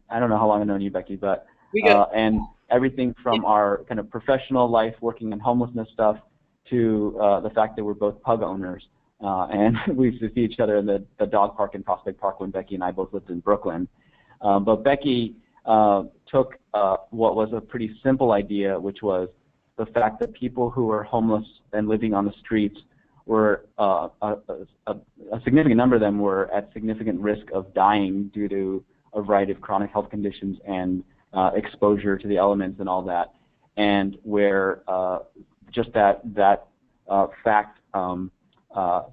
I don't know how long I've known you, Becky, but We go. and everything from our kind of professional life working in homelessness stuff to the fact that we're both pug owners. And we used to see each other in the dog park in Prospect Park when Becky and I both lived in Brooklyn. But Becky took what was a pretty simple idea, which was the fact that people who were homeless and living on the streets were a significant number of them were at significant risk of dying due to a variety of chronic health conditions and exposure to the elements and all that, and where just that fact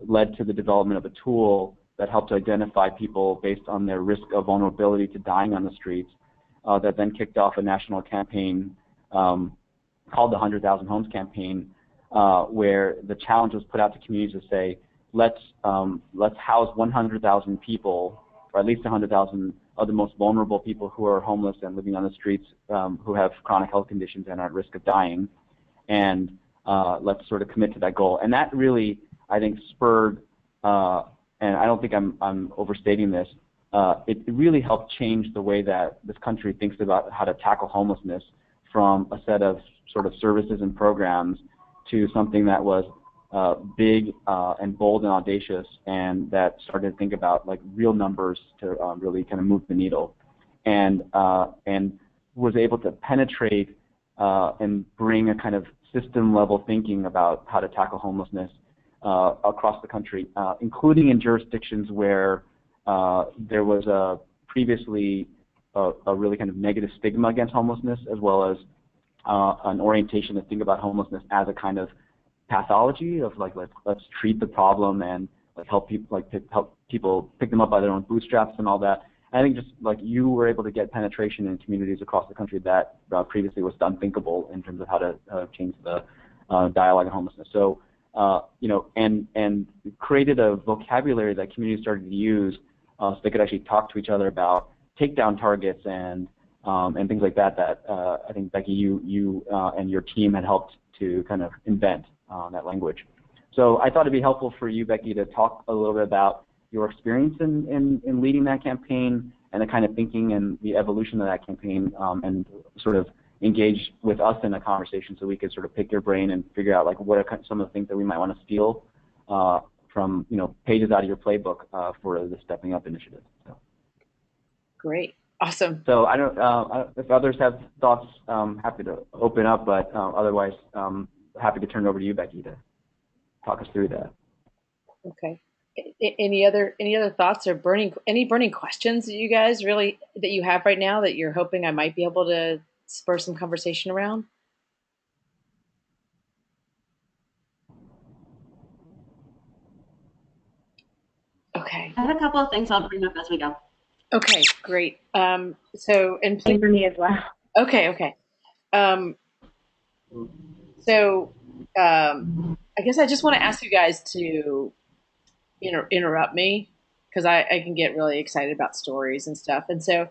led to the development of a tool that helped to identify people based on their risk of vulnerability to dying on the streets, that then kicked off a national campaign called the 100,000 Homes Campaign, where the challenge was put out to communities to say, let's house 100,000 people, or at least 100,000 of the most vulnerable people who are homeless and living on the streets, who have chronic health conditions and are at risk of dying, and let's sort of commit to that goal. And that really, I think, spurred, and I don't think I'm overstating this, it really helped change the way that this country thinks about how to tackle homelessness, from a set of sort of services and programs to something that was big and bold and audacious, and that started to think about like real numbers to really kind of move the needle, and was able to penetrate and bring a kind of system level thinking about how to tackle homelessness across the country, including in jurisdictions where there was previously a really kind of negative stigma against homelessness, as well as an orientation to think about homelessness as a kind of pathology of like let's treat the problem and like help people pick them up by their own bootstraps and all that. And I think just like you were able to get penetration in communities across the country that previously was unthinkable in terms of how to change the dialogue on homelessness. So you know, and created a vocabulary that communities started to use so they could actually talk to each other about takedown targets and things like that. That I think Becky, you and your team had helped to kind of invent that language. So I thought it'd be helpful for you, Becky, to talk a little bit about your experience in leading that campaign and the kind of thinking and the evolution of that campaign, and sort of engage with us in a conversation so we could sort of pick your brain and figure out like what are some of the things that we might want to steal from, you know, pages out of your playbook for the Stepping Up initiative. So. Great. Awesome. So I don't if others have thoughts, happy to open up, but otherwise happy to turn it over to you, Becky, to talk us through that. Okay. Any other thoughts or any burning questions that you guys that you have right now that you're hoping I might be able to spur some conversation around? Okay. I have a couple of things I'll bring up as we go. Okay, great. And Same for me as well. Okay. Um, I guess I just want to ask you guys to interrupt me, because I can get really excited about stories and stuff, and so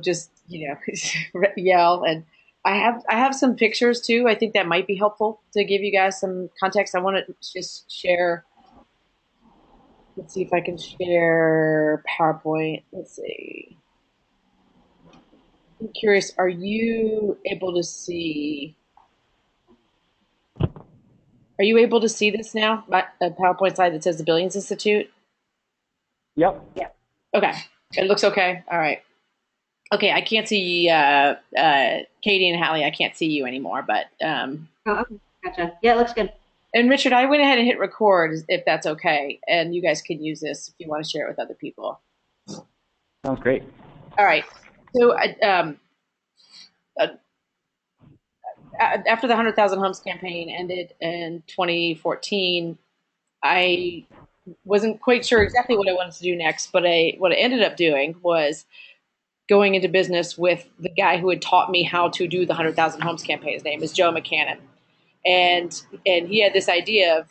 just yell. And I have some pictures too. I think that might be helpful to give you guys some context. I want to just share. Let's see if I can share PowerPoint. Let's see. I'm curious, are you able to see? Are you able to see this now? A PowerPoint slide that says the Billions Institute? Yep. Yeah. Okay. It looks okay. All right. Okay. I can't see Katie and Hallie. I can't see you anymore, but. Oh, okay. Gotcha. Yeah, it looks good. And Richard, I went ahead and hit record, if that's okay, and you guys can use this if you want to share it with other people. Sounds great. All right. So after the 100,000 Homes campaign ended in 2014, I wasn't quite sure exactly what I wanted to do next, but what I ended up doing was going into business with the guy who had taught me how to do the 100,000 Homes campaign. His name is Joe McCannon. And he had this idea of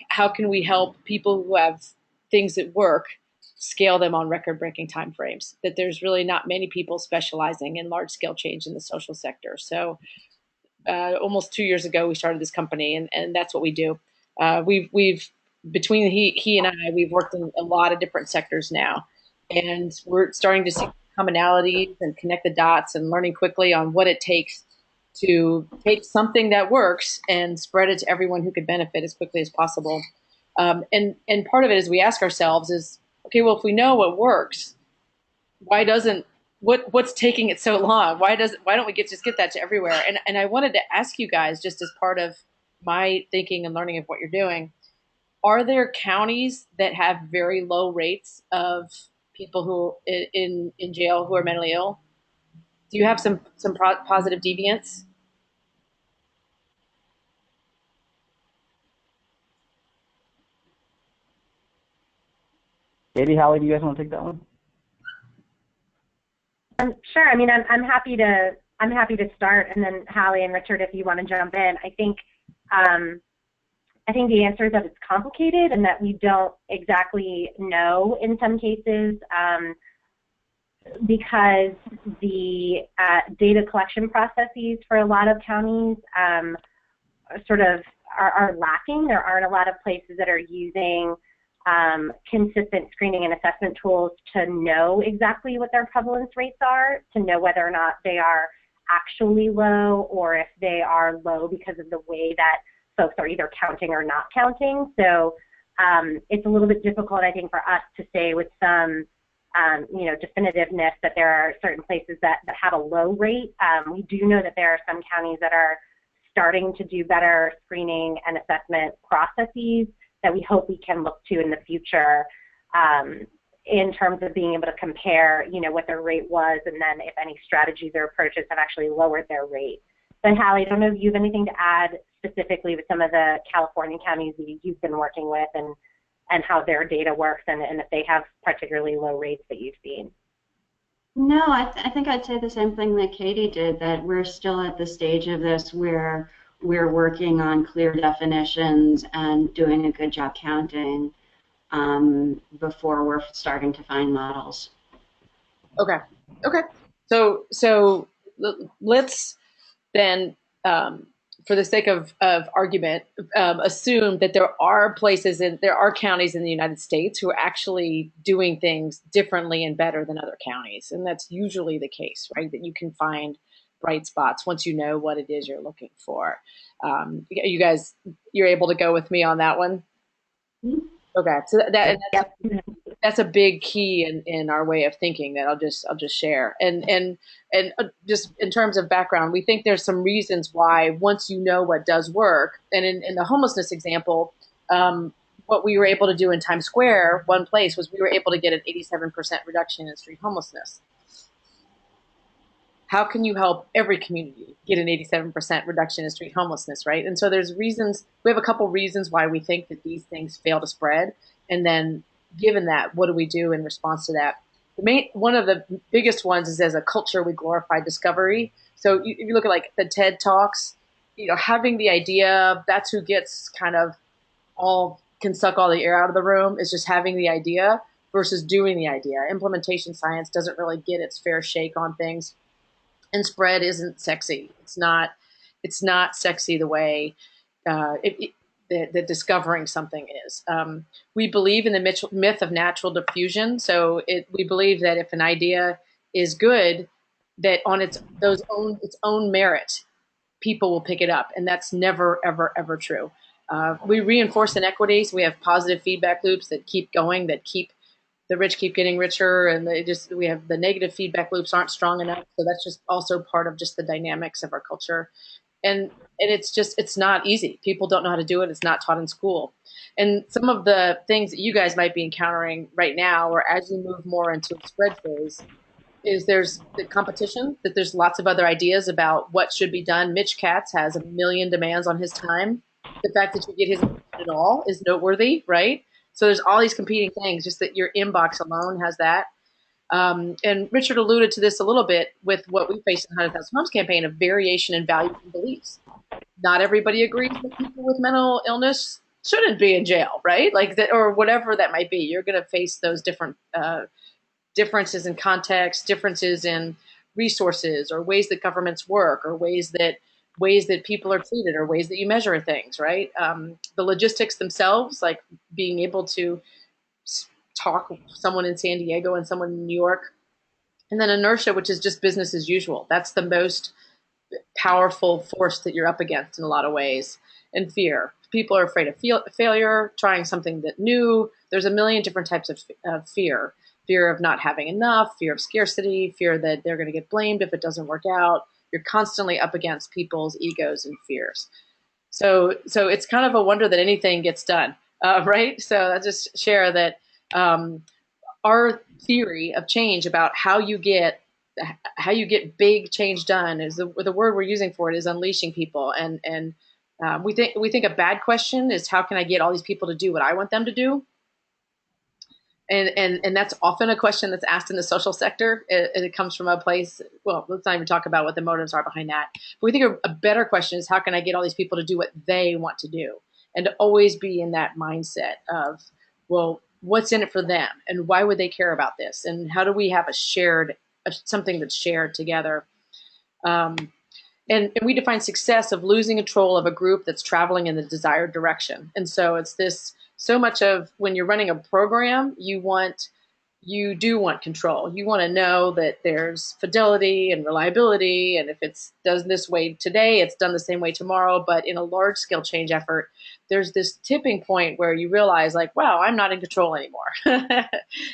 how can we help people who have things that work scale them on record-breaking timeframes, that there's really not many people specializing in large-scale change in the social sector. So almost 2 years ago, we started this company, and that's what we do. We've between he and I, we've worked in a lot of different sectors now. and we're starting to see commonalities and connect the dots and learning quickly on what it takes to take something that works and spread it to everyone who could benefit as quickly as possible. And part of it is we ask ourselves is, okay, well, if we know what works, why doesn't what's taking it so long? Why don't we just get that to everywhere? And I wanted to ask you guys, just as part of my thinking and learning of what you're doing, are there counties that have very low rates of people who in jail who are mentally ill? Do you have some positive deviants? Katie, Hallie, do you guys want to take that one? Sure. I mean, I'm happy to start, and then Hallie and Richard, if you want to jump in. I think the answer is that it's complicated and that we don't exactly know in some cases, because the data collection processes for a lot of counties sort of are lacking. There aren't a lot of places that are using consistent screening and assessment tools to know exactly what their prevalence rates are, to know whether or not they are actually low or if they are low because of the way that folks are either counting or not counting. So it's a little bit difficult, I think, for us to say with some definitiveness that there are certain places that have a low rate. We do know that there are some counties that are starting to do better screening and assessment processes that we hope we can look to in the future in terms of being able to compare, what their rate was, and then if any strategies or approaches have actually lowered their rate. But Hallie, I don't know if you have anything to add specifically with some of the California counties that you've been working with and how their data works and if they have particularly low rates that you've seen. No, I think I'd say the same thing that Katie did, that we're still at the stage of this where we're working on clear definitions and doing a good job counting before we're starting to find models. Okay. So let's then, for the sake of argument, assume that there are counties in the United States who are actually doing things differently and better than other counties, and that's usually the case, right? That you can find bright spots once you know what it is you're looking for. You guys, you're able to go with me on that one? Mm-hmm. Okay, so that's a big key in our way of thinking that I'll just share. And just in terms of background, we think there's some reasons why once you know what does work, and in the homelessness example, what we were able to do in Times Square, one place, was we were able to get an 87% reduction in street homelessness. How can you help every community get an 87% reduction in street homelessness, right? And so there's reasons, we have a couple reasons why we think that these things fail to spread. And then given that, what do we do in response to that? One of the biggest ones is, as a culture, we glorify discovery. So if you look at like the TED Talks, having the idea, that's who gets kind of can suck all the air out of the room, is just having the idea versus doing the idea. Implementation science doesn't really get its fair shake on things. And spread isn't sexy. It's not sexy the way that discovering something is. We believe in the myth of natural diffusion. So we believe that if an idea is good, that on its own merit, people will pick it up, and that's never ever ever true. We reinforce inequities. We have positive feedback loops that keep going, that keep the rich keep getting richer, and we have the negative feedback loops aren't strong enough. So that's just also part of just the dynamics of our culture. And it's not easy. People don't know how to do it. It's not taught in school. And some of the things that you guys might be encountering right now, or as you move more into a spread phase, is there's the competition, that there's lots of other ideas about what should be done. Mitch Katz has 1 million demands on his time. The fact that you get his attention at all is noteworthy, right? So there's all these competing things, just that your inbox alone has that. And Richard alluded to this a little bit with what we face in the 100,000 Homes campaign, of variation in values and beliefs. Not everybody agrees that people with mental illness shouldn't be in jail, right? Like that, or whatever that might be. You're going to face those different differences in context, differences in resources, or ways that governments work, or ways that people are treated, or ways that you measure things, right? The logistics themselves, like being able to talk, someone in San Diego and someone in New York. And then inertia, which is just business as usual. That's the most powerful force that you're up against in a lot of ways. And fear. People are afraid of failure, trying something that new. There's a million different types of fear. Fear of not having enough, fear of scarcity, fear that they're going to get blamed if it doesn't work out. You're constantly up against people's egos and fears. So it's kind of a wonder that anything gets done, right? So I'll just share that our theory of change about how you get big change done is the word we're using for it is unleashing people. And we think a bad question is how can I get all these people to do what I want them to do? And that's often a question that's asked in the social sector. It comes from a place, well, let's not even talk about what the motives are behind that. But we think a better question is how can I get all these people to do what they want to do? And to always be in that mindset of, well, what's in it for them? And why would they care about this? And how do we have something that's shared together? And we define success of losing control of a group that's traveling in the desired direction. And so it's this so much of when you're running a program, you do want control. You want to know that there's fidelity and reliability. And if it's done this way today, it's done the same way tomorrow. But in a large scale change effort, there's this tipping point where you realize like, wow, I'm not in control anymore.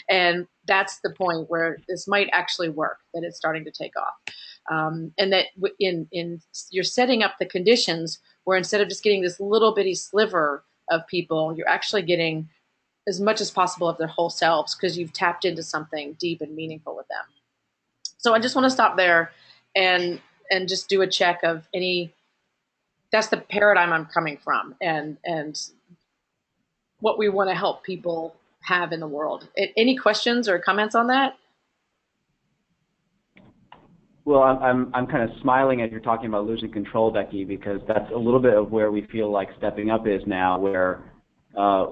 And that's the point where this might actually work, that it's starting to take off. And that you're setting up the conditions where instead of just getting this little bitty sliver of people, you're actually getting as much as possible of their whole selves because you've tapped into something deep and meaningful with them. So I just want to stop there and just do a check of that's the paradigm I'm coming from and what we want to help people have in the world. Any questions or comments on that? Well, I'm kind of smiling as you're talking about losing control, Becky, because that's a little bit of where we feel like stepping up is now, where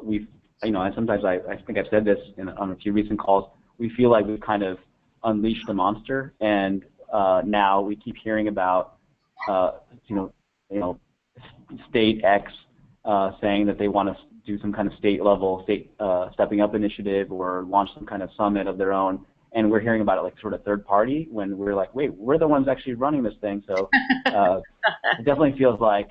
we've, and sometimes I think I've said this on a few recent calls, we feel like we've kind of unleashed the monster, and now we keep hearing about, state X saying that they want to do some kind of state stepping up initiative or launch some kind of summit of their own. And we're hearing about it like sort of third party when we're like, wait, we're the ones actually running this thing. So it definitely feels like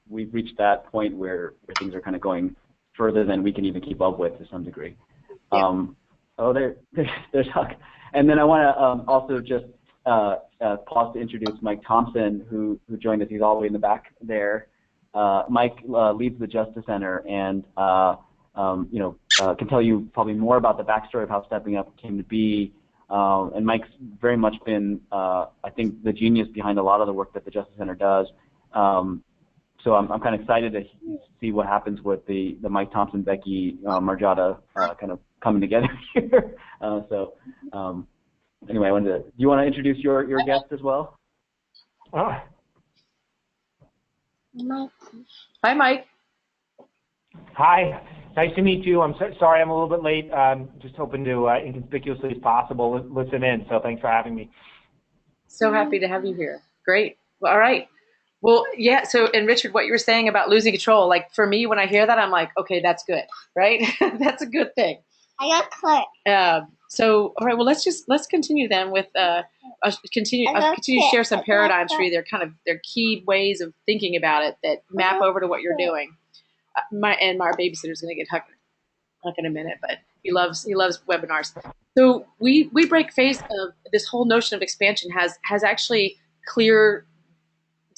we've reached that point where things are kind of going further than we can even keep up with to some degree. Yeah. There's Huck. And then I want to also just pause to introduce Mike Thompson, who joined us. He's all the way in the back there. Mike leads the Justice Center and can tell you probably more about the backstory of how Stepping Up came to be. And Mike's very much been, I think, the genius behind a lot of the work that the Justice Center does. So I'm kind of excited to see what happens with the Mike Thompson, Becky Margiotta kind of coming together here. Anyway, do you want to introduce your guest as well? Hi, Mike. Hi. Nice to meet you. I'm sorry I'm a little bit late. Just hoping to, inconspicuously as possible, listen in. So thanks for having me. So happy to have you here. Great. Well, all right. Well, yeah. So, and Richard, what you were saying about losing control, like for me, when I hear that, I'm like, okay, that's good, right? That's a good thing. I got clear. So, all right. Well, let's continue then with continue to share some paradigms for you. They're key ways of thinking about it that map over to what you're doing. My babysitter's going to get Huck in a minute, but he loves webinars. So we break phase of this whole notion of expansion has actually clear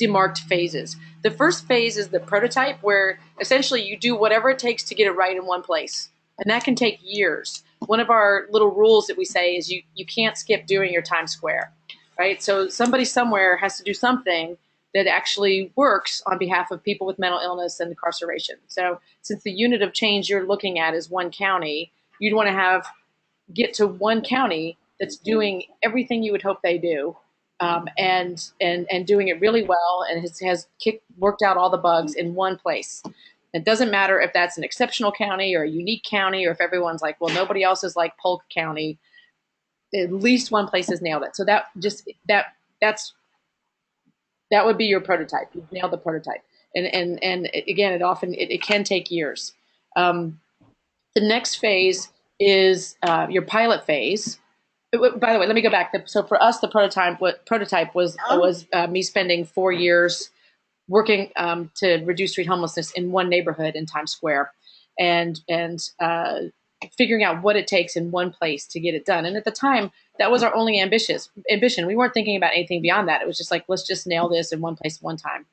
demarked phases. The first phase is the prototype, where essentially you do whatever it takes to get it right in one place, and that can take years. One of our little rules that we say is you can't skip doing your Times Square, right? So somebody somewhere has to do something that actually works on behalf of people with mental illness and incarceration. So since the unit of change you're looking at is one county, you'd want to get to one county that's doing everything you would hope they do, and doing it really well, and has worked out all the bugs in one place. It doesn't matter if that's an exceptional county or a unique county, or if everyone's like, well, nobody else is like Polk County. At least one place has nailed it. So that would be your prototype. You've nailed the prototype. And again, it can take years. The next phase is your pilot phase. By the way, let me go back. So for us, the prototype was me spending 4 years working to reduce street homelessness in one neighborhood in Times Square, and figuring out what it takes in one place to get it done. And at the time, that was our only ambition. We weren't thinking about anything beyond that. It was just like, let's just nail this in one place, one time.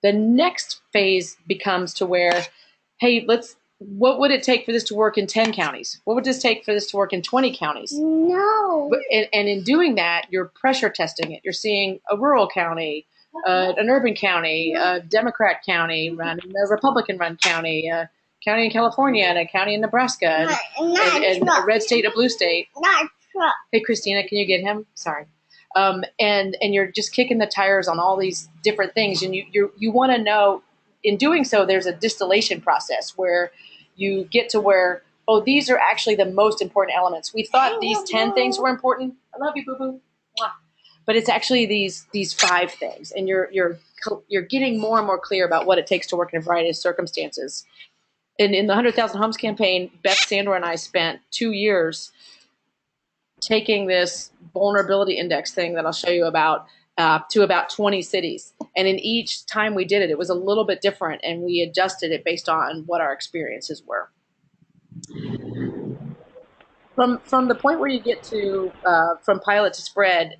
The next phase becomes to where, hey, what would it take for this to work in 10 counties? What would this take for this to work in 20 counties? No. And in doing that, you're pressure testing it. You're seeing a rural county, an urban county, a Democrat county run, a Republican-run county, a county in California, and a county in Nebraska, and a red state, a blue state. Not Trump. Hey, Christina, can you get him? Sorry. And you're just kicking the tires on all these different things, and you want to know. In doing so, there's a distillation process where you get to where, oh, these are actually the most important elements. We thought these 10 things were important. I love you, boo-boo. But it's actually these 5 things, and you're getting more and more clear about what it takes to work in a variety of circumstances. And in the 100,000 Homes campaign, Beth Sandor and I spent 2 years taking this vulnerability index thing that I'll show you about to about 20 cities. And in each time we did it, it was a little bit different, and we adjusted it based on what our experiences were. From the point where you get to from pilot to spread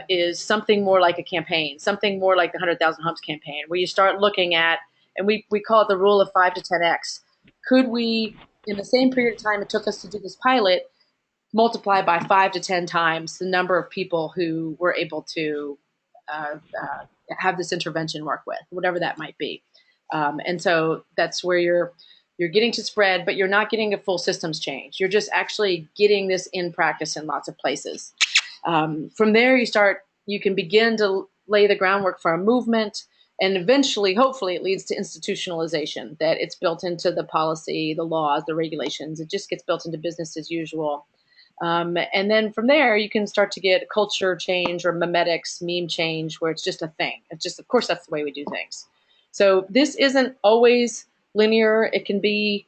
is something more like a campaign, something more like the 100,000 Homes campaign, where you start looking at, and we call it the rule of 5 to 10x. Could we, in the same period of time it took us to do this pilot, multiply by 5 to 10 times the number of people who were able to have this intervention work with, whatever that might be. And so that's where you're getting to spread, but you're not getting a full systems change. You're just actually getting this in practice in lots of places. From there, you can begin to lay the groundwork for a movement, and eventually, hopefully, it leads to institutionalization, that it's built into the policy, the laws, the regulations. It just gets built into business as usual. And then from there, you can start to get culture change or memetics, meme change, where it's just a thing. It's just, of course, that's the way we do things. So this isn't always linear. It can be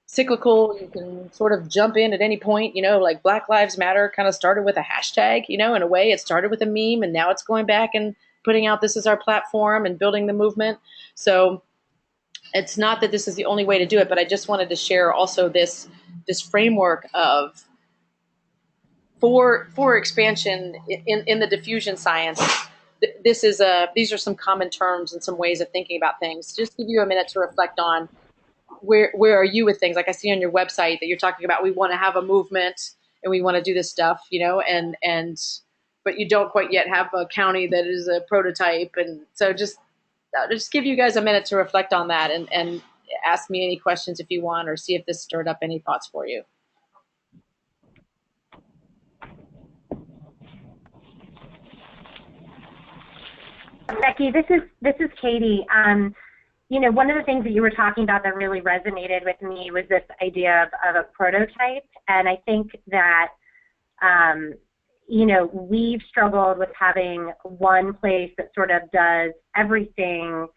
cyclical. You can sort of jump in at any point, like Black Lives Matter kind of started with a hashtag, in a way it started with a meme, and now it's going back and putting out, this is our platform, and building the movement. So it's not that this is the only way to do it, but I just wanted to share also this framework of for expansion in the diffusion science. These are some common terms and some ways of thinking about things. Just give you a minute to reflect on where are you with things. Like I see on your website that you're talking about, we want to have a movement and we want to do this stuff, but you don't quite yet have a county that is a prototype. And so just give you guys a minute to reflect on that and ask me any questions if you want, or see if this stirred up any thoughts for you. Becky, this is Katie. One of the things that you were talking about that really resonated with me was this idea of a prototype, and I think that we've struggled with having one place that sort of does everything,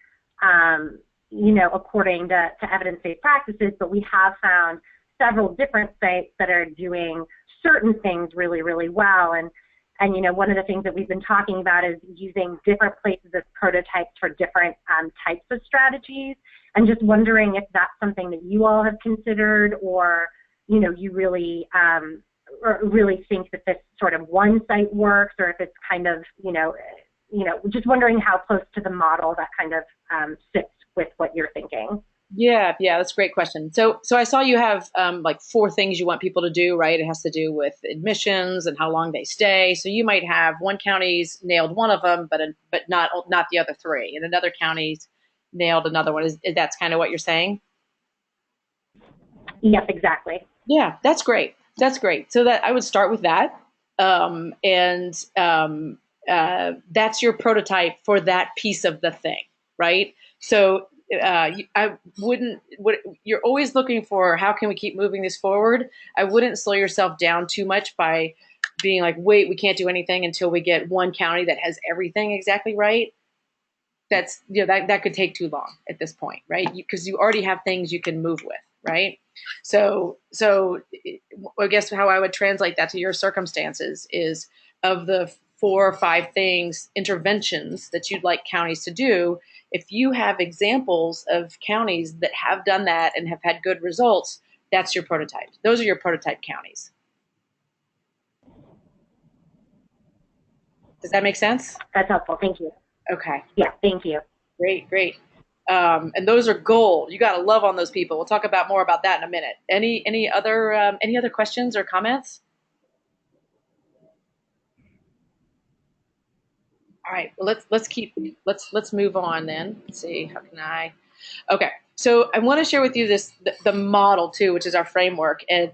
according to evidence-based practices, but we have found several different sites that are doing certain things really, really well. And one of the things that we've been talking about is using different places as prototypes for different types of strategies, and just wondering if that's something that you all have considered, or, you really think that this sort of one site works, or if it's kind of, just wondering how close to the model that kind of sits with what you're thinking. Yeah, that's a great question. So I saw you have like 4 things you want people to do, right? It has to do with admissions and how long they stay. So you might have one county's nailed one of them, but not the other 3, and another county's nailed another one. Is that's kind of what you're saying? Yes, exactly. Yeah, that's great. That's great. So that I would start with that, that's your prototype for that piece of the thing, right? So you're always looking for, how can we keep moving this forward? I wouldn't slow yourself down too much by being like, wait, we can't do anything until we get one county that has everything exactly right. That's, that could take too long at this point, right? Because you already have things you can move with, right? So I guess how I would translate that to your circumstances is, of the 4 or 5 things, interventions that you'd like counties to do, if you have examples of counties that have done that and have had good results, that's your prototype. Those are your prototype counties. Does that make sense? That's helpful. Thank you. Okay. Yeah, thank you. Great, great. And those are gold. You got to love on those people. We'll talk about more about that in a minute. Any other questions or comments? All right. Well, let's move on then. Let's see. How can I? Okay. So I want to share with you the model too, which is our framework. And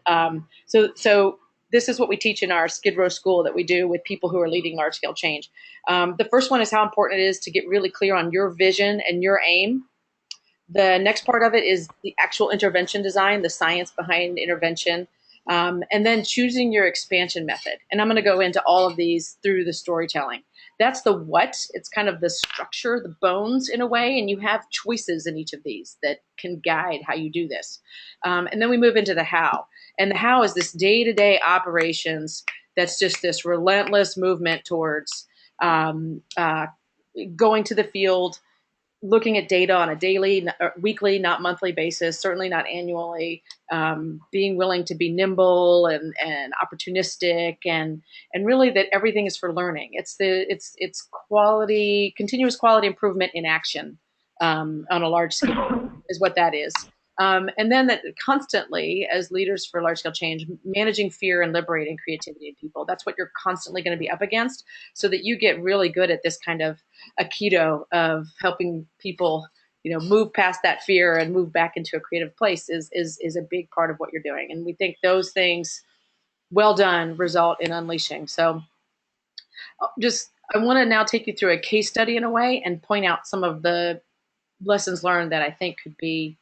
so this is what we teach in our Skid Row school that we do with people who are leading large scale change. The first one is how important it is to get really clear on your vision and your aim. The next part of it is the actual intervention design, the science behind intervention, and then choosing your expansion method. And I'm going to go into all of these through the storytelling. That's the what. It's kind of the structure, the bones in a way, and you have choices in each of these that can guide how you do this. And then we move into the how. And the how is this day-to-day operations that's just this relentless movement towards going to the field, looking at data on a daily, weekly, not monthly basis, certainly not annually, being willing to be nimble and opportunistic, and really that everything is for learning. It's quality, continuous quality improvement in action on a large scale is what that is. And then that constantly, as leaders for large scale change, managing fear and liberating creativity in people. That's what you're constantly going to be up against, so that you get really good at this kind of aikido of helping people, move past that fear and move back into a creative place is a big part of what you're doing. And we think those things, well done, result in unleashing. So I want to now take you through a case study in a way and point out some of the lessons learned that I think could be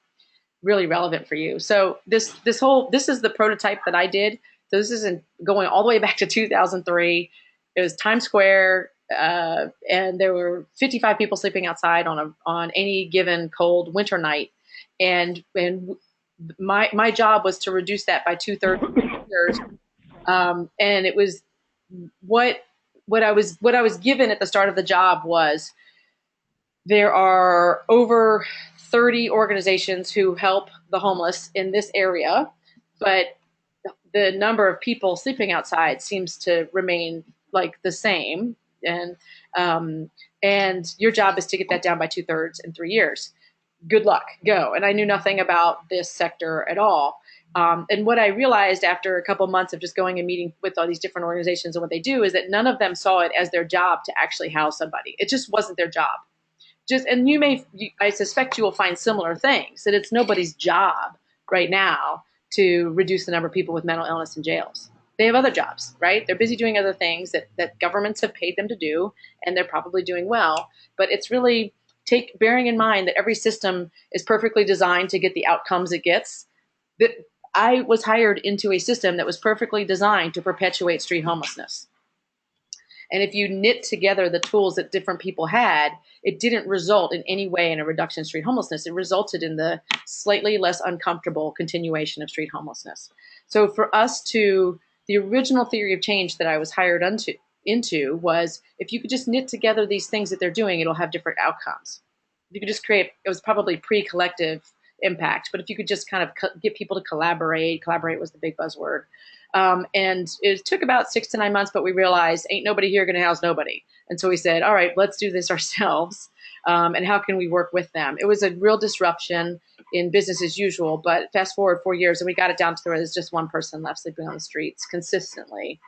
really relevant for you. So this is the prototype that I did. So this isn't going all the way back to 2003. It was Times Square, and there were 55 people sleeping outside on any given cold winter night, and my job was to reduce that by 2/3. And it was what I was given at the start of the job was, there are over 30 organizations who help the homeless in this area, but the number of people sleeping outside seems to remain like the same. And your job is to get that down by 2/3 in 3 years. Good luck, go. And I knew nothing about this sector at all. And what I realized after a couple months of just going and meeting with all these different organizations and what they do is that none of them saw it as their job to actually house somebody. It just wasn't their job. And I suspect you will find similar things, that it's nobody's job right now to reduce the number of people with mental illness in jails. They have other jobs, right? They're busy doing other things that governments have paid them to do, and they're probably doing well. But it's really bearing in mind that every system is perfectly designed to get the outcomes it gets. That I was hired into a system that was perfectly designed to perpetuate street homelessness. And if you knit together the tools that different people had, it didn't result in any way in a reduction in street homelessness. It resulted in the slightly less uncomfortable continuation of street homelessness. So for us the original theory of change that I was hired into was, if you could just knit together these things that they're doing, it'll have different outcomes. If you could just it was probably pre-collective impact, but if you could just kind of get people to collaborate was the big buzzword. And it took about 6 to 9 months, but we realized ain't nobody here going to house nobody. And so we said, all right, let's do this ourselves. And how can we work with them? It was a real disruption in business as usual, but fast forward 4 years and we got it down to where there's just one person left sleeping on the streets consistently.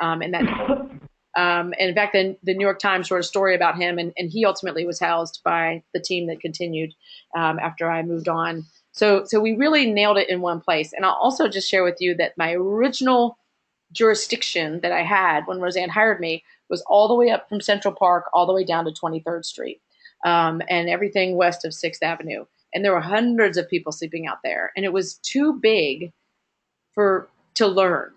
And in fact, the New York Times wrote a story about him, and he ultimately was housed by the team that continued after I moved on. So we really nailed it in one place. And I'll also just share with you that my original jurisdiction that I had when Roseanne hired me was all the way up from Central Park, all the way down to 23rd Street, and everything west of 6th Avenue. And there were hundreds of people sleeping out there. And it was too big to learn.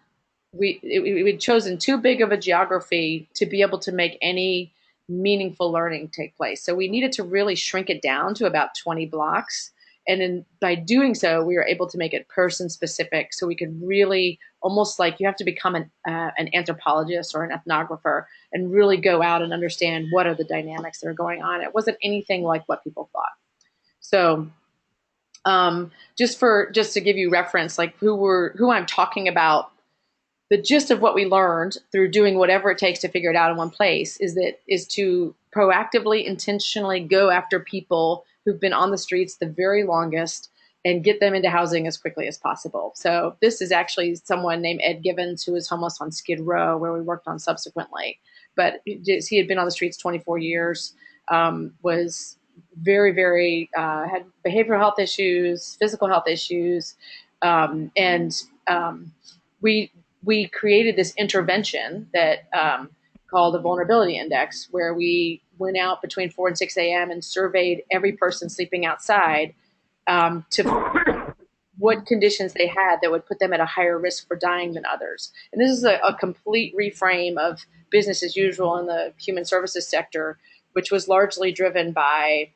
We'd chosen too big of a geography to be able to make any meaningful learning take place. So we needed to really shrink it down to about 20 blocks And by doing so, we were able to make it person specific. So we could really, almost like you have to become an anthropologist or an ethnographer and really go out and understand what are the dynamics that are going on. It wasn't anything like what people thought. So just to give you reference, like who I'm talking about, the gist of what we learned through doing whatever it takes to figure it out in one place is to proactively, intentionally go after people who've been on the streets the very longest and get them into housing as quickly as possible. So this is actually someone named Ed Givens, who was homeless on Skid Row, where we worked on subsequently. But he had been on the streets 24 years, was very, very, had behavioral health issues, physical health issues, and we created this intervention that called a vulnerability index, where we went out between 4 and 6 a.m. and surveyed every person sleeping outside to what conditions they had that would put them at a higher risk for dying than others. And this is a complete reframe of business as usual in the human services sector, which was largely driven by,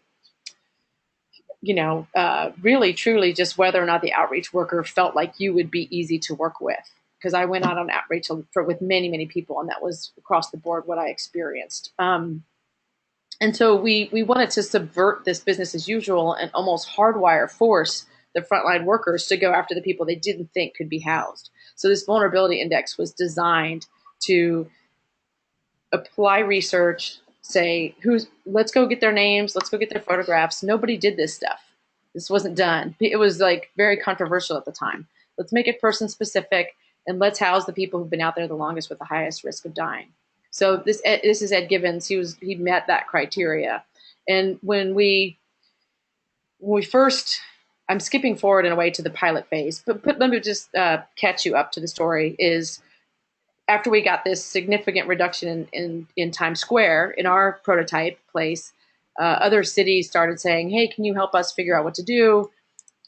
really, truly just whether or not the outreach worker felt like you would be easy to work with. Because I went out on outreach with many, many people, and that was across the board what I experienced. And so we wanted to subvert this business as usual and almost force the frontline workers to go after the people they didn't think could be housed. So this vulnerability index was designed to apply research, say, let's go get their names, let's go get their photographs. Nobody did this stuff. This wasn't done. It was like very controversial at the time. Let's make it person specific. And let's house the people who've been out there the longest with the highest risk of dying. So this is Ed Givens. He met that criteria. And when we first, I'm skipping forward in a way to the pilot phase, but let me just catch you up to the story. Is after we got this significant reduction in Times Square in our prototype place, other cities started saying, "Hey, can you help us figure out what to do?"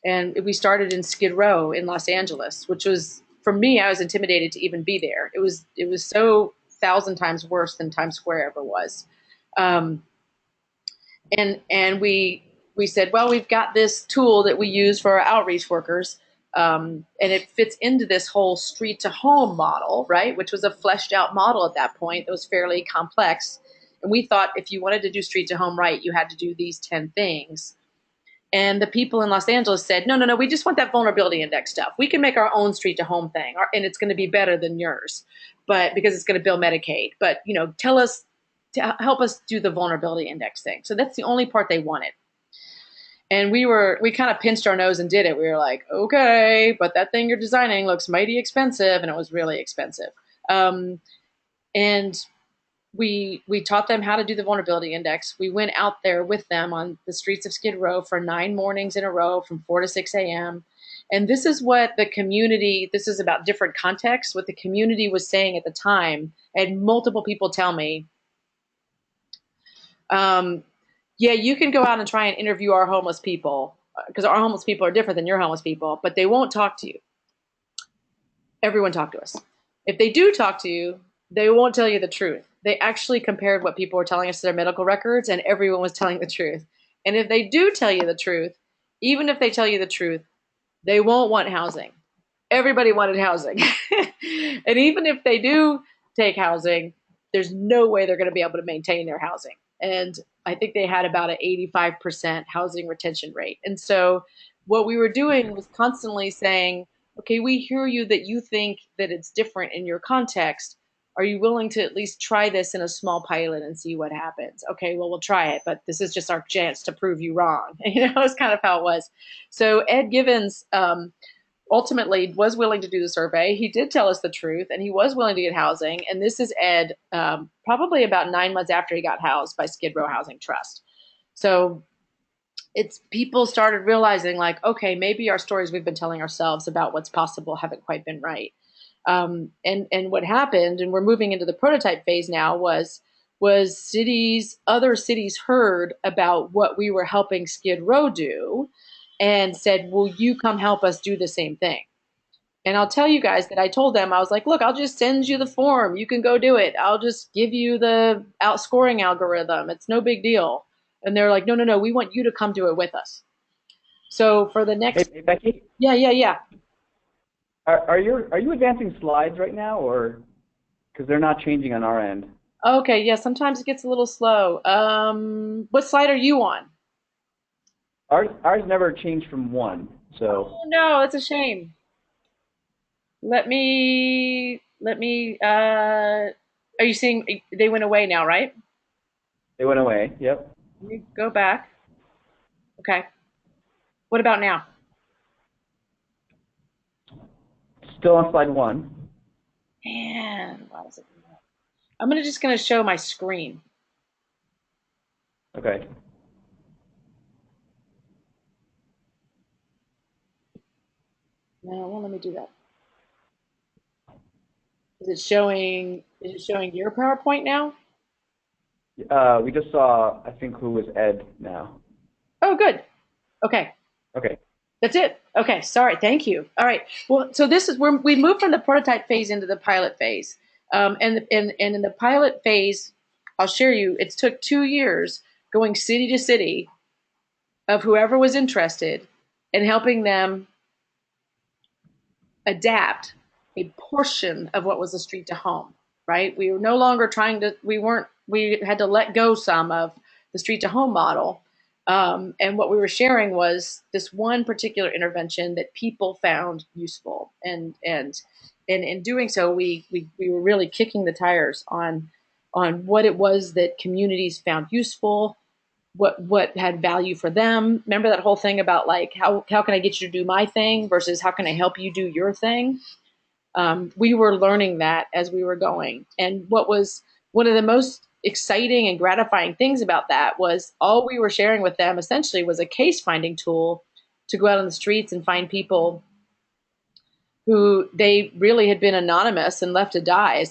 And we started in Skid Row in Los Angeles, which was, for me, I was intimidated to even be there. It was so 1,000 times worse than Times Square ever was. And we said, well, we've got this tool that we use for our outreach workers, and it fits into this whole street to home model, right? Which was a fleshed out model at that point that was fairly complex. And we thought if you wanted to do street to home right, you had to do these 10 things. And the people in Los Angeles said, no, we just want that vulnerability index stuff. We can make our own street to home thing, and it's going to be better than yours, but because it's going to bill Medicaid. But, tell us, to help us do the vulnerability index thing. So that's the only part they wanted. And we kind of pinched our nose and did it. We were like, okay, but that thing you're designing looks mighty expensive, and it was really expensive. And we taught them how to do the vulnerability index. We went out there with them on the streets of Skid Row for 9 mornings in a row from 4 to 6 a.m. And this is what the community, this is about different contexts, what the community was saying at the time. I had multiple people tell me, yeah, you can go out and try and interview our homeless people, because our homeless people are different than your homeless people, but they won't talk to you. Everyone talk to us. If they do talk to you, they won't tell you the truth. They actually compared what people were telling us to their medical records, and everyone was telling the truth. And if they do tell you the truth, even if they tell you the truth, they won't want housing. Everybody wanted housing. And even if they do take housing, there's no way they're going to be able to maintain their housing. And I think they had about an 85% housing retention rate. And so what we were doing was constantly saying, okay, we hear you that you think that it's different in your context. Are you willing to at least try this in a small pilot and see what happens? Okay, well, we'll try it, but this is just our chance to prove you wrong. It's kind of how it was. So Ed Givens ultimately was willing to do the survey. He did tell us the truth, and he was willing to get housing. And this is Ed probably about 9 months after he got housed by Skid Row Housing Trust. So people started realizing, like, okay, maybe our stories we've been telling ourselves about what's possible haven't quite been right. And what happened, and we're moving into the prototype phase now, was other cities heard about what we were helping Skid Row do and said, will you come help us do the same thing? And I'll tell you guys that I told them, I was like, look, I'll just send you the form. You can go do it. I'll just give you the outscoring algorithm. It's no big deal. And they're like, no, we want you to come do it with us. So for the next, Hey, Becky, yeah. are you advancing slides right now, or because they're not changing on our end? Okay, yeah, sometimes it gets a little slow. What slide are you on? Ours never changed from one, so Oh no, that's a shame. Are you seeing they went away now, right? they went away. Yep. Let me go back. Okay. What about now? Still on slide one. Man, why is it? I'm just gonna show my screen. Okay. No, it won't let me do that. Is it showing your PowerPoint now? We just saw, I think, who was Ed now. Oh, good. Okay. Okay. That's it. Okay, sorry. Thank you. All right. Well, so this is where we moved from the prototype phase into the pilot phase. And in the pilot phase, I'll share you, it took 2 years going city to city of whoever was interested and helping them adapt a portion of what was a street to home, right? We were no longer we had to let go some of the street to home model. And what we were sharing was this one particular intervention that people found useful. And in doing so, we were really kicking the tires on what it was that communities found useful, what had value for them. Remember that whole thing about like how can I get you to do my thing versus how can I help you do your thing? We were learning that as we were going. And what was one of the most exciting and gratifying things about that was all we were sharing with them essentially was a case finding tool to go out on the streets and find people who they really had been anonymous and left to die,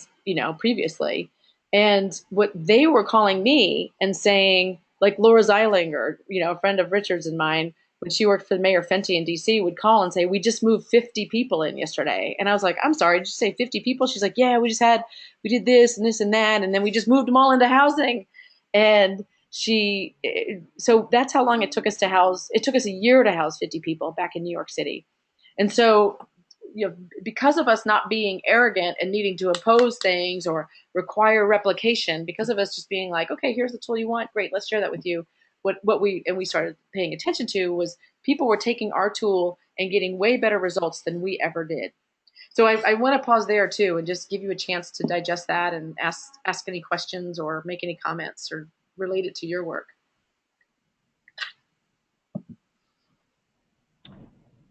previously. And what they were calling me and saying, like Laura Zeilinger, a friend of Richard's and mine, when she worked for Mayor Fenty in DC, would call and say, we just moved 50 people in yesterday. And I was like, I'm sorry, did you say 50 people? She's like, yeah, we did this and this and that. And then we just moved them all into housing. And so that's how long it took us to house. It took us a year to house 50 people back in New York City. And so because of us not being arrogant and needing to impose things or require replication, because of us just being like, okay, here's the tool you want, great, let's share that with you. We started paying attention to was people were taking our tool and getting way better results than we ever did. So I want to pause there too and just give you a chance to digest that and ask any questions or make any comments or relate it to your work.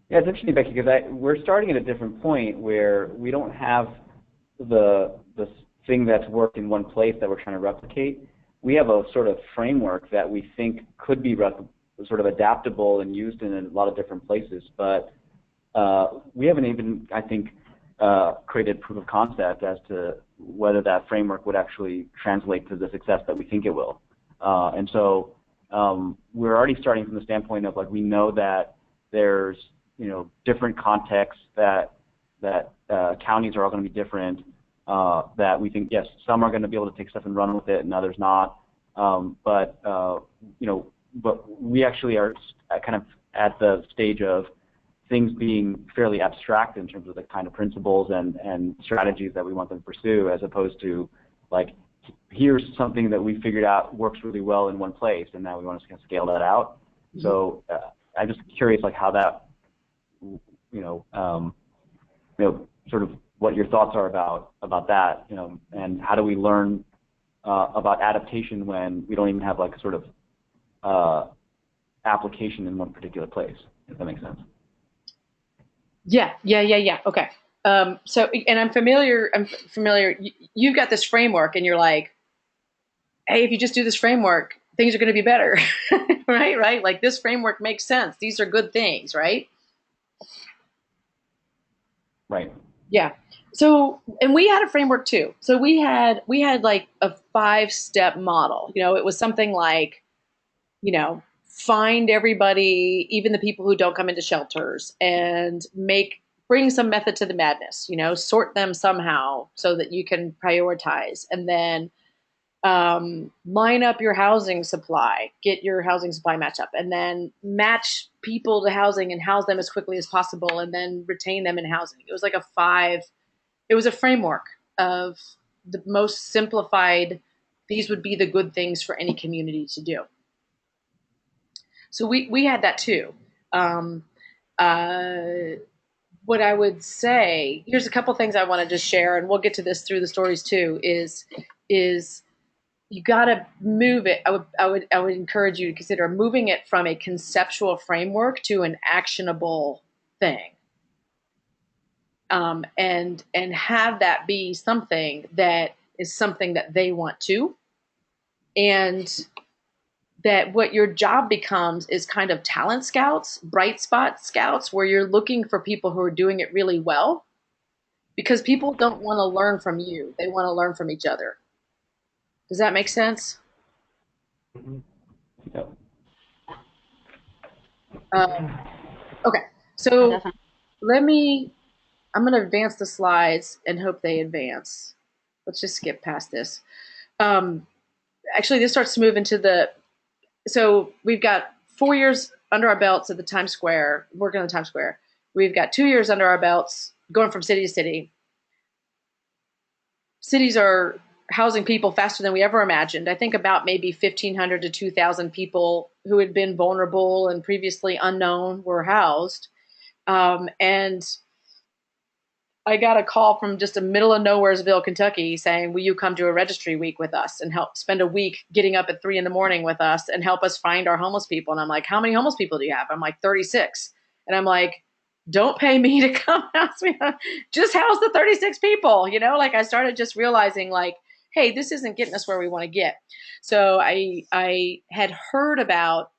Yeah, it's interesting, Becky, because we're starting at a different point where we don't have the thing that's worked in one place that we're trying to replicate. We have a sort of framework that we think could be sort of adaptable and used in a lot of different places, but we haven't even, I think, created proof of concept as to whether that framework would actually translate to the success that we think it will. And so we're already starting from the standpoint of like we know that there's different contexts that counties are all going to be different. That we think yes, some are going to be able to take stuff and run with it, and others not. But we actually are kind of at the stage of things being fairly abstract in terms of the kind of principles and strategies that we want them to pursue, as opposed to like here's something that we figured out works really well in one place, and now we want to kind of scale that out. Mm-hmm. So I'm just curious, like how that sort of what your thoughts are about that, and how do we learn about adaptation when we don't even have like sort of application in one particular place, if that makes sense. Yeah. Okay. So, and I'm familiar. You've got this framework, and you're like, hey, if you just do this framework, things are going to be better, right? Like this framework makes sense. These are good things, right? Right. Yeah. So, and we had a framework too. So we had like a 5-step model. It was something like, find everybody, even the people who don't come into shelters, and bring some method to the madness. Sort them somehow so that you can prioritize, and then line up your housing supply, get your housing supply match up, and then match people to housing and house them as quickly as possible, and then retain them in housing. It was like it was a framework of the most simplified, these would be the good things for any community to do. So we had that too. Um, what I would say, here's a couple things I want to just share, and we'll get to this through the stories too, is you got to move it. I would encourage you to consider moving it from a conceptual framework to an actionable thing. And have that be something that is something that they want to, and that what your job becomes is kind of talent scouts, bright spot scouts, where you're looking for people who are doing it really well, because people don't want to learn from you. They want to learn from each other. Does that make sense? Mm-hmm. Yep. Okay, so I'm going to advance the slides and hope they advance. Let's just skip past this. Actually, this starts to move into so we've got 4 years under our belts at the Times Square, working on the Times Square. We've got 2 years under our belts, going from city to city. Cities are housing people faster than we ever imagined. I think about maybe 1,500 to 2,000 people who had been vulnerable and previously unknown were housed. And I got a call from just a middle of nowheresville, Kentucky, saying, will you come to a registry week with us and help spend a week getting up at 3 a.m. with us and help us find our homeless people? And I'm like, how many homeless people do you have? I'm like, 36. And I'm like, don't pay me to come house me. Just house the 36 people. Like I started just realizing like, hey, this isn't getting us where we want to get. So I had heard about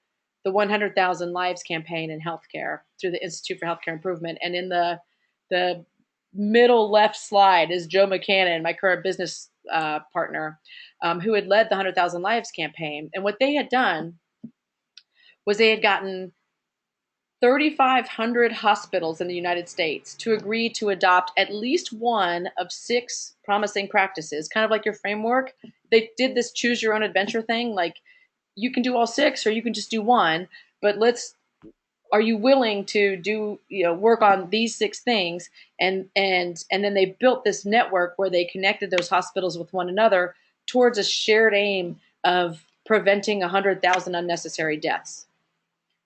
the 100,000 Lives campaign in healthcare through the Institute for Healthcare Improvement. And in the middle left slide is Joe McCannon, my current business partner, who had led the 100,000 Lives campaign. And what they had done was they had gotten 3,500 hospitals in the United States to agree to adopt at least one of 6 promising practices, kind of like your framework. They did this choose your own adventure thing. Like you can do all 6 or you can just do one, but are you willing to do, work on these 6 things? And then they built this network where they connected those hospitals with one another towards a shared aim of preventing 100,000 unnecessary deaths.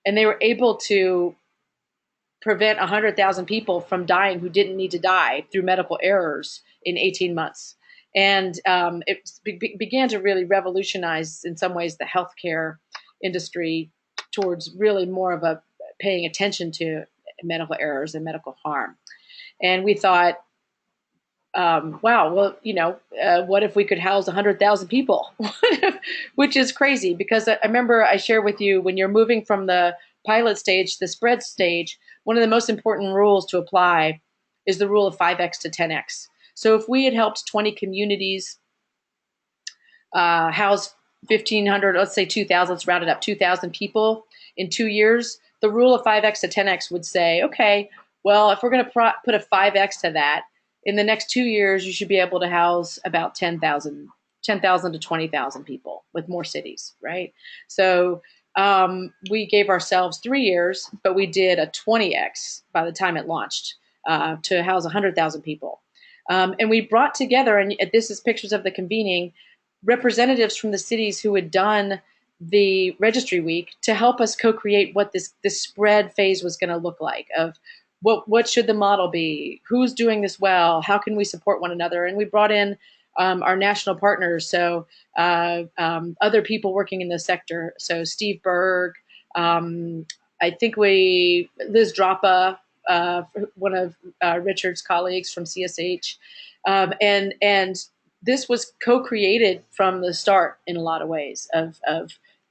And they were able to prevent 100,000 people from dying who didn't need to die through medical errors in 18 months. And it began to really revolutionize, in some ways, the healthcare industry towards really more of a paying attention to medical errors and medical harm. And we thought, wow, well, what if we could house 100,000 people? Which is crazy, because I remember I shared with you, when you're moving from the pilot stage to the spread stage, one of the most important rules to apply is the rule of 5x to 10x. So if we had helped 20 communities house 1,500, let's say 2,000, let's round it up, 2,000 people in 2 years, the rule of 5x to 10x would say, okay, well, if we're going to put a 5x to that, in the next 2 years, you should be able to house about 10,000 to 20,000 people with more cities, right? So we gave ourselves 3 years, but we did a 20x by the time it launched to house 100,000 people. And we brought together, and this is pictures of the convening, representatives from the cities who had done the registry week to help us co-create what this spread phase was going to look like, of what should the model be, who's doing this well, how can we support one another. And we brought in our national partners, so other people working in the sector. So Steve Berg, I think Liz Droppa, one of Richard's colleagues from CSH, and this was co-created from the start in a lot of ways of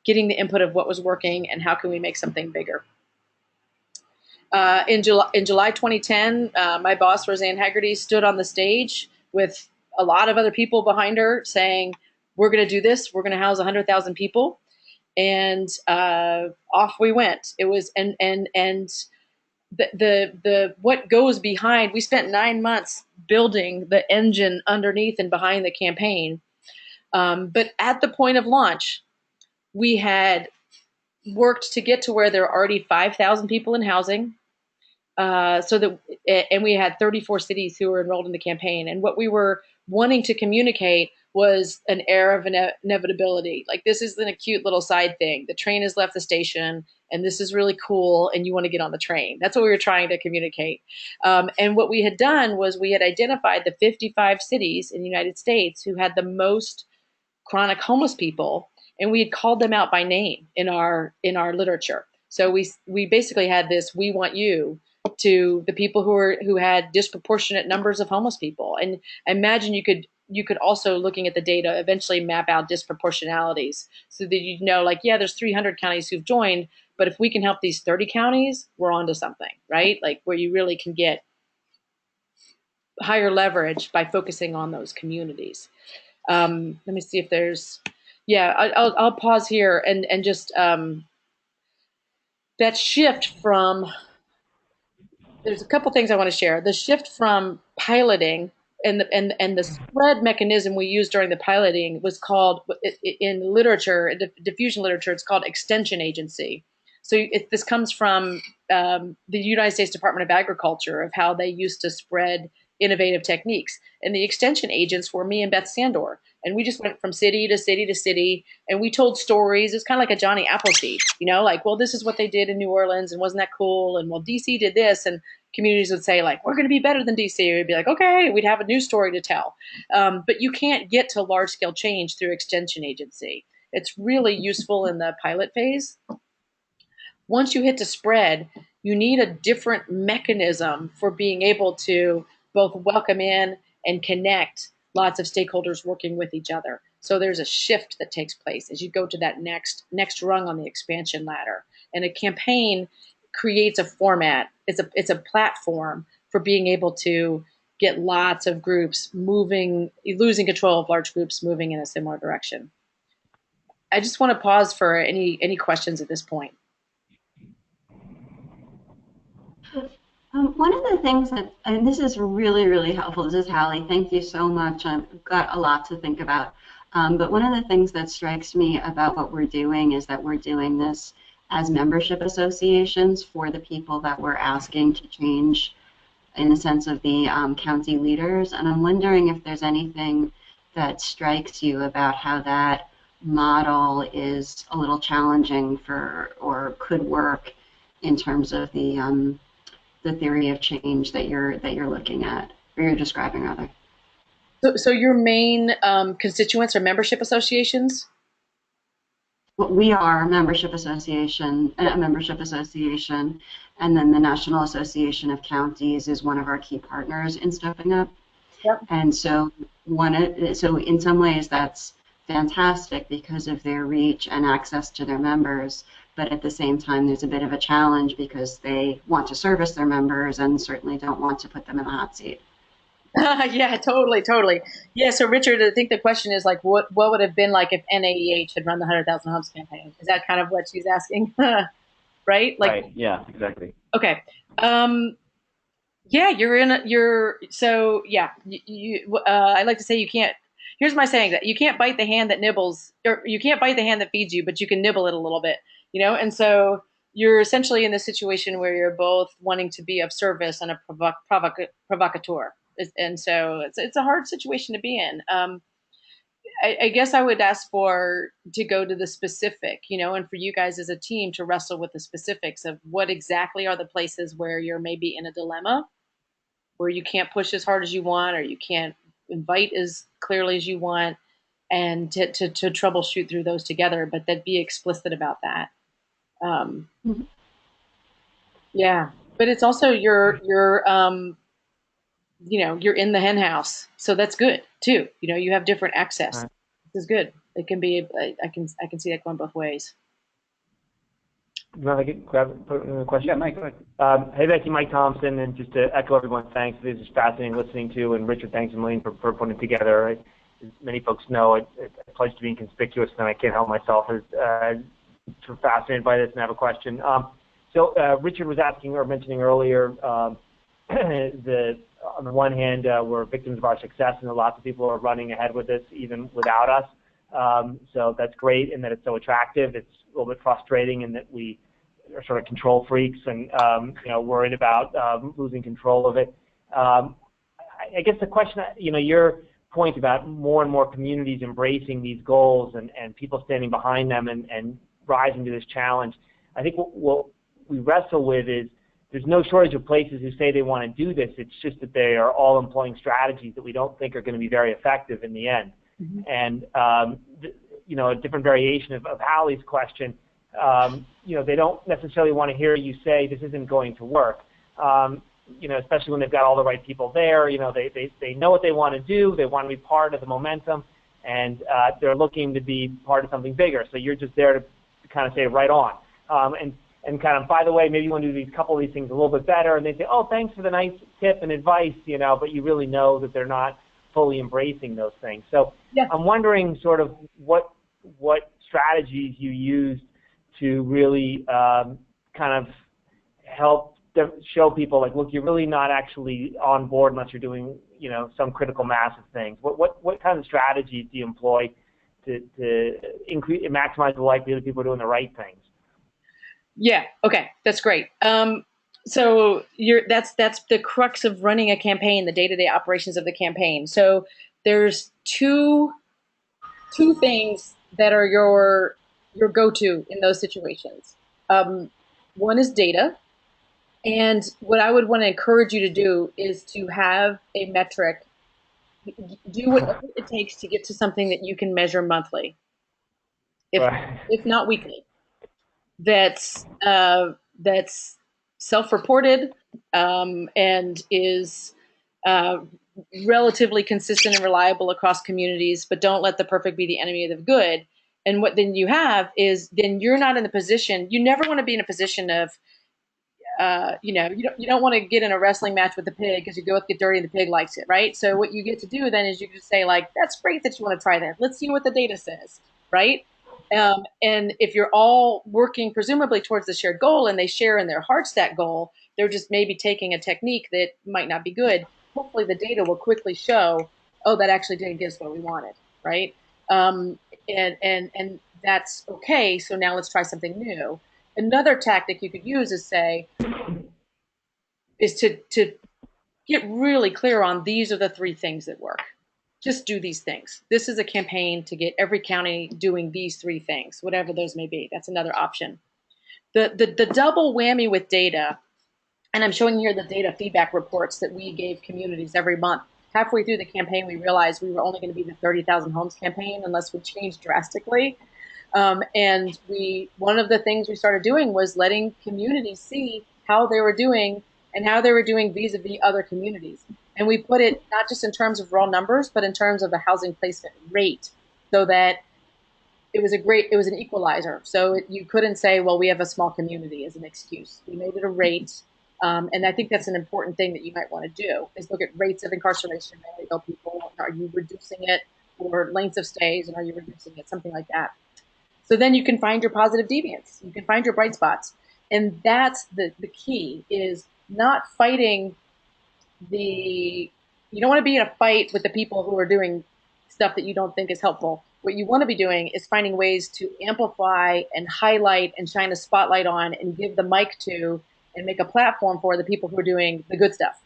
getting the input of what was working and how can we make something bigger. In July 2010, my boss, Roseanne Haggerty, stood on the stage with a lot of other people behind her saying, we're going to do this. We're going to house 100,000 people. And off we went. It was, and the what goes behind, we spent 9 months building the engine underneath and behind the campaign. But at the point of launch, we had worked to get to where there are already 5,000 people in housing. And we had 34 cities who were enrolled in the campaign. And what we were wanting to communicate was an air of inevitability. Like, this isn't a cute little side thing. The train has left the station, and this is really cool, and you want to get on the train. That's what we were trying to communicate. And what we had done was we had identified the 55 cities in the United States who had the most chronic homeless people, and we had called them out by name in our literature. So we basically had this "we want you" to the people who had disproportionate numbers of homeless people. And I imagine you could also, looking at the data, eventually map out disproportionalities so that you know, like, yeah, there's 300 counties who've joined, but if we can help these 30 counties, we're onto something, right? Like, where you really can get higher leverage by focusing on those communities. Let me see if there's, I'll pause here and just that shift from, there's a couple things I want to share. The shift from piloting and the spread mechanism we used during the piloting was called, in literature, diffusion literature, it's called extension agency. So this comes from the United States Department of Agriculture, of how they used to spread innovative techniques. And the extension agents were me and Beth Sandor. And we just went from city to city to city, and we told stories. It's kind of like a Johnny Appleseed, like, well, this is what they did in New Orleans, and wasn't that cool? And well, DC did this, and communities would say, like, we're going to be better than DC. We'd be like, okay, we'd have a new story to tell. But you can't get to large-scale change through extension agency. It's really useful in the pilot phase. Once you hit to spread, you need a different mechanism for being able to both welcome in and connect lots of stakeholders working with each other. So there's a shift that takes place as you go to that next rung on the expansion ladder. And a campaign creates a format. It's a platform for being able to get lots of groups moving, losing control of large groups moving in a similar direction. I just want to pause for any questions at this point. One of the things that, and this is really, really helpful, this is Hallie, thank you so much. I've got a lot to think about. But one of the things that strikes me about what we're doing is that we're doing this as membership associations for the people that we're asking to change, in the sense of the county leaders. And I'm wondering if there's anything that strikes you about how that model is a little challenging for, or could work in terms of the theory of change that you're looking at, or you're describing, rather. So your main constituents are membership associations? Well, we are a membership association, and then the National Association of Counties is one of our key partners in Stepping Up. Yep. And so so in some ways that's fantastic because of their reach and access to their members. But at the same time, there's a bit of a challenge because they want to service their members and certainly don't want to put them in the hot seat. Yeah, totally. Yeah, so Richard, I think the question is, like, what would have been like if NAEH had run the 100,000 Homes campaign? Is that kind of what she's asking? Right? Like, right, yeah, exactly. Okay. Yeah, I like to say you can't, here's my saying, that you can't bite the hand that nibbles, or you can't bite the hand that feeds you, but you can nibble it a little bit. And so you're essentially in this situation where you're both wanting to be of service and a provocateur. And so it's a hard situation to be in. I guess I would ask to go to the specific, and for you guys as a team to wrestle with the specifics of what exactly are the places where you're maybe in a dilemma, where you can't push as hard as you want, or you can't invite as clearly as you want, and to troubleshoot through those together, but then be explicit about that. Yeah, but it's also you're in the hen house, so that's good too. You have different access. Right. This is good. It can be. I can see that going both ways. You want to put in a question? Yeah, Mike, go ahead. Hey, Becky, Mike Thompson, and just to echo everyone, thanks. This is fascinating listening to, and Richard, thanks a million for putting it together. As many folks know, I pledge to being conspicuous, and I can't help myself. Fascinated by this and have a question. So Richard was asking or mentioning earlier on the one hand, we're victims of our success, and lots of people are running ahead with this even without us. So that's great in that it's so attractive. It's a little bit frustrating in that we are sort of control freaks and worried about losing control of it. I guess the question, your point about more and more communities embracing these goals and people standing behind them and rising to this challenge, I think what we wrestle with is there's no shortage of places who say they want to do this. It's just that they are all employing strategies that we don't think are going to be very effective in the end. Mm-hmm. And a different variation of Hallie's question, they don't necessarily want to hear you say this isn't going to work. Especially when they've got all the right people there. They know what they want to do. They want to be part of the momentum, and they're looking to be part of something bigger. So you're just there to kind of say right on. And kind of, by the way, maybe you want to do these couple of these things a little bit better, and they say, oh, thanks for the nice tip and advice, but you really know that they're not fully embracing those things. So yeah. I'm wondering sort of what strategies you used to really kind of help show people, like, look, you're really not actually on board unless you're doing, some critical mass of things. What kind of strategies do you employ to maximize the likelihood that people are doing the right things? Yeah. Okay. That's great. So that's the crux of running a campaign, the day-to-day operations of the campaign. So there's two things that are your go-to in those situations. One is data. And what I would want to encourage you to do is to have a metric, do whatever it takes to get to something that you can measure monthly, if not weekly. That's self-reported and is relatively consistent and reliable across communities, but don't let the perfect be the enemy of the good. And what then you have is then you're not in the position, you never want to be in a position of, you don't want to get in a wrestling match with the pig because you go get dirty and the pig likes it, right? So what you get to do then is you just say, like, that's great that you want to try that. Let's see what the data says, right? And if you're all working presumably towards the shared goal and they share in their hearts that goal, they're just maybe taking a technique that might not be good. Hopefully the data will quickly show, oh, that actually didn't give us what we wanted, right? And that's okay. So now let's try something new. Another tactic you could use is to get really clear on these are the three things that work. Just do these things. This is a campaign to get every county doing these three things, whatever those may be. That's another option. The double whammy with data, and I'm showing here the data feedback reports that we gave communities every month. Halfway through the campaign, we realized we were only going to be the 30,000 homes campaign unless we changed drastically. And one of the things we started doing was letting communities see how they were doing and how they were doing vis-a-vis other communities. And we put it not just in terms of raw numbers, but in terms of the housing placement rate, so that it was an equalizer. So you couldn't say, well, we have a small community as an excuse. We made it a rate. And I think that's an important thing that you might want to do is look at rates of incarceration of illegal people. Are you reducing it? Or lengths of stays, and are you reducing it? Something like that. So then you can find your positive deviants. You can find your bright spots. And that's the key, is not fighting you don't want to be in a fight with the people who are doing stuff that you don't think is helpful. What you want to be doing is finding ways to amplify and highlight and shine a spotlight on and give the mic to and make a platform for the people who are doing the good stuff.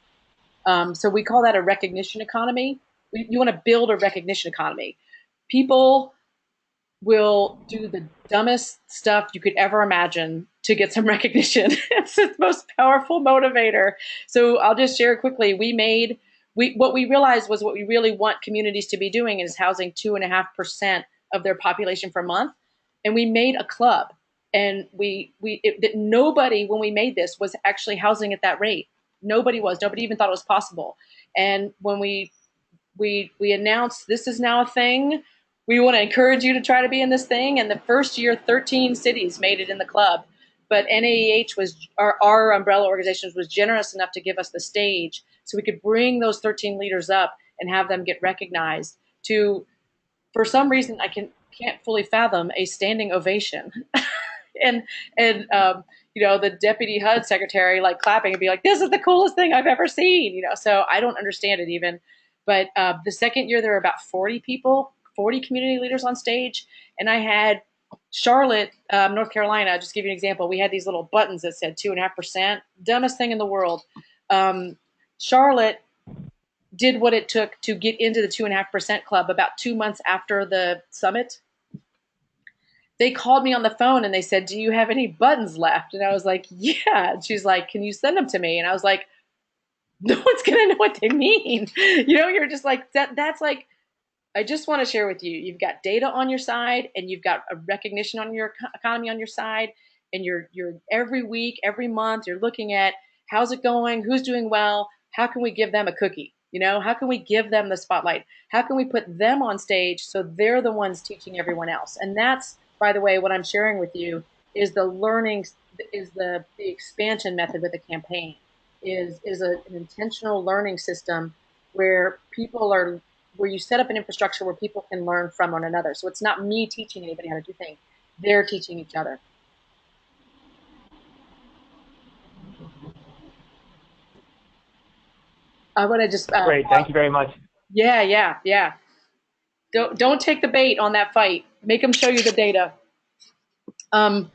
So we call that a recognition economy. You want to build a recognition economy. People will do the dumbest stuff you could ever imagine to get some recognition. It's the most powerful motivator. So I'll just share quickly. What we realized was what we really want communities to be doing is housing 2.5% of their population per month. And we made a club. And nobody, when we made this, was actually housing at that rate. Nobody even thought it was possible. And when we announced this is now a thing, we want to encourage you to try to be in this thing. And the first year, 13 cities made it in the club. But NAEH our umbrella organization was generous enough to give us the stage so we could bring those 13 leaders up and have them get recognized to, for some reason, I can't fully fathom, a standing ovation. and the deputy HUD secretary like clapping and be like, this is the coolest thing I've ever seen. So I don't understand it even. But the second year, there were about 40 people 40 community leaders on stage, and I had Charlotte, North Carolina. I'll just give you an example. We had these little buttons that said 2.5%, dumbest thing in the world. Charlotte did what it took to get into the 2.5% club about 2 months after the summit. They called me on the phone and they said, "Do you have any buttons left?" And I was like, "Yeah." And she's like, "Can you send them to me?" And I was like, no one's going to know what they mean. You're just like, that's like, I just want to share with you, you've got data on your side and you've got a recognition on your economy on your side. And you're every week, every month, you're looking at how's it going? Who's doing well? How can we give them a cookie? How can we give them the spotlight? How can we put them on stage so they're the ones teaching everyone else? And that's, by the way, what I'm sharing with you is the learning, is the expansion method with a campaign, is an intentional learning system where where you set up an infrastructure where people can learn from one another. So it's not me teaching anybody how to do things. They're teaching each other. I want to just great. Thank you very much. Yeah. Don't take the bait on that fight. Make them show you the data. And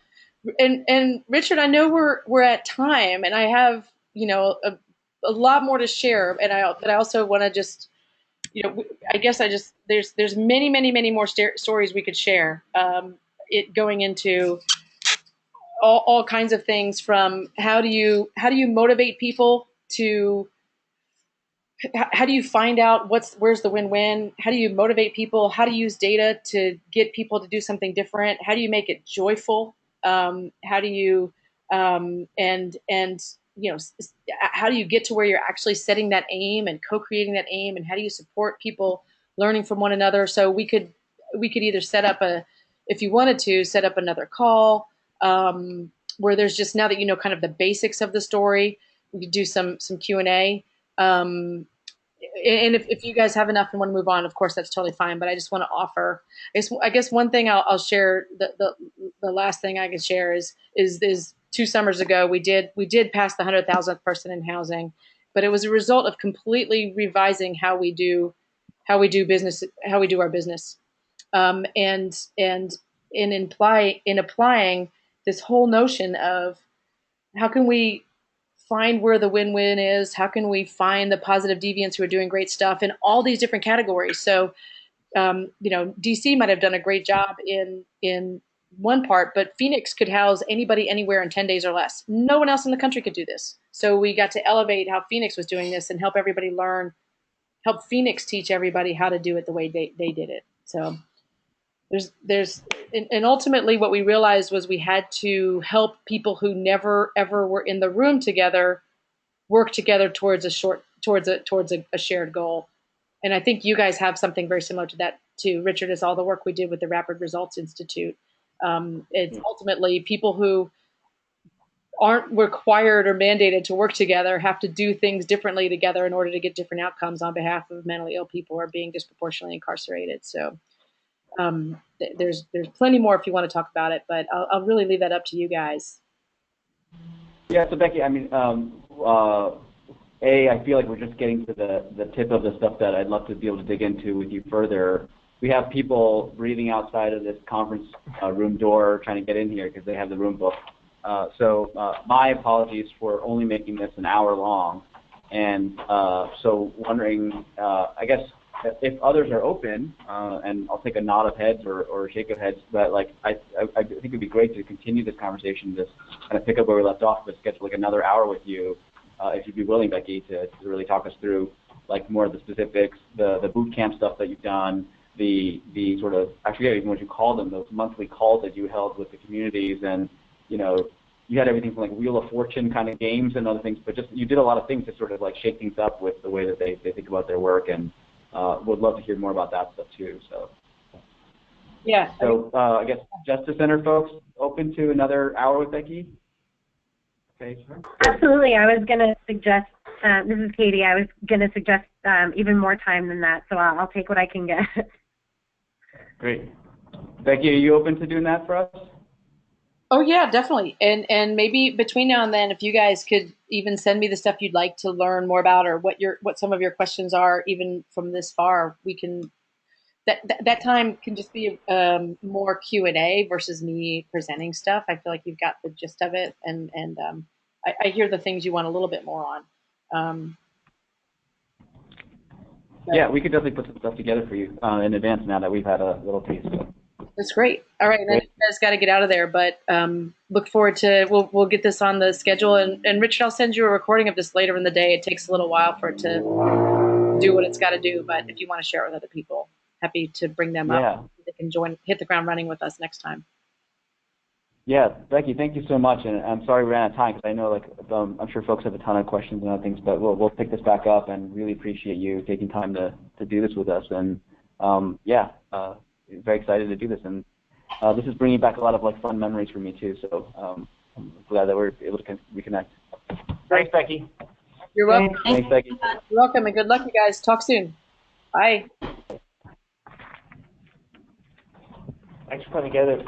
Richard, I know we're at time, and I have a lot more to share, but I also want to just I guess there's many more stories we could share. It going into all kinds of things, from how do you motivate people to how do you find out where's the win-win? How do you motivate people? How do you use data to get people to do something different? How do you make it joyful? How do you and how do you get to where you're actually setting that aim and co-creating that aim? And how do you support people learning from one another? So we could either set up if you wanted to set up another call where there's just, now that you know kind of the basics of the story, we could do some Q&A. And if you guys have enough and want to move on, of course, that's totally fine. But I just want to offer, I guess one thing I'll share, the last thing I can share is 2 summers ago, we did pass the 100,000th person in housing, but it was a result of completely revising how we do business, how we do our business. And in applying this whole notion of how can we find where the win-win is, how can we find the positive deviants who are doing great stuff in all these different categories. So, DC might have done a great job in one part, but Phoenix could house anybody anywhere in 10 days or less. No one else in the country could do this. So we got to elevate how Phoenix was doing this and help everybody learn, help Phoenix teach everybody how to do it the way they did it. So and ultimately what we realized was we had to help people who never ever were in the room together work together towards a shared goal. And I think you guys have something very similar to that too. Richard, is all the work we did with the Rapid Results Institute. It's ultimately people who aren't required or mandated to work together have to do things differently together in order to get different outcomes on behalf of mentally ill people who are being disproportionately incarcerated. So there's plenty more if you want to talk about it, but I'll really leave that up to you guys. Yeah, so Becky, I mean, I feel like we're just getting to the tip of the stuff that I'd love to be able to dig into with you further. We have people breathing outside of this conference room door trying to get in here because they have the room booked. So my apologies for only making this an hour long. And so wondering, I guess, if others are open, and I'll take a nod of heads or a shake of heads, but like I think it'd be great to continue this conversation, just kind of pick up where we left off, but schedule like another hour with you, if you'd be willing, Becky, to really talk us through like more of the specifics, the boot camp stuff that you've done, the sort of, I forget even what you call them, those monthly calls that you held with the communities, and you had everything from like Wheel of Fortune kind of games and other things, but just you did a lot of things to sort of like shake things up with the way that they think about their work, and would love to hear more about that stuff too. So yeah. So I guess Justice Center folks, open to another hour with Becky? Okay, sure. Absolutely. I was going to suggest, this is Katie, I was going to suggest even more time than that, so I'll take what I can get. Great. Becky, are you open to doing that for us? Oh yeah, definitely. And maybe between now and then, if you guys could even send me the stuff you'd like to learn more about, or what some of your questions are, even from this far, we can that time can just be more Q&A versus me presenting stuff. I feel like you've got the gist of it, and I hear the things you want a little bit more on. Yeah, we could definitely put some stuff together for you in advance now that we've had a little taste. That's great. All right, then you guys got to get out of there, but look forward to we'll get this on the schedule. And Richard, I'll send you a recording of this later in the day. It takes a little while for it to do what it's got to do, but if you want to share it with other people, happy to bring them up. They can hit the ground running with us next time. Yeah, Becky, thank you so much, and I'm sorry we ran out of time because I know I'm sure folks have a ton of questions and other things, but we'll pick this back up and really appreciate you taking time to do this with us. And very excited to do this, and this is bringing back a lot of fun memories for me too. So I'm glad that we're able to reconnect. Thanks, Becky. You're welcome. Thanks, Becky. You're welcome, and good luck, you guys. Talk soon. Bye. Thanks for putting together.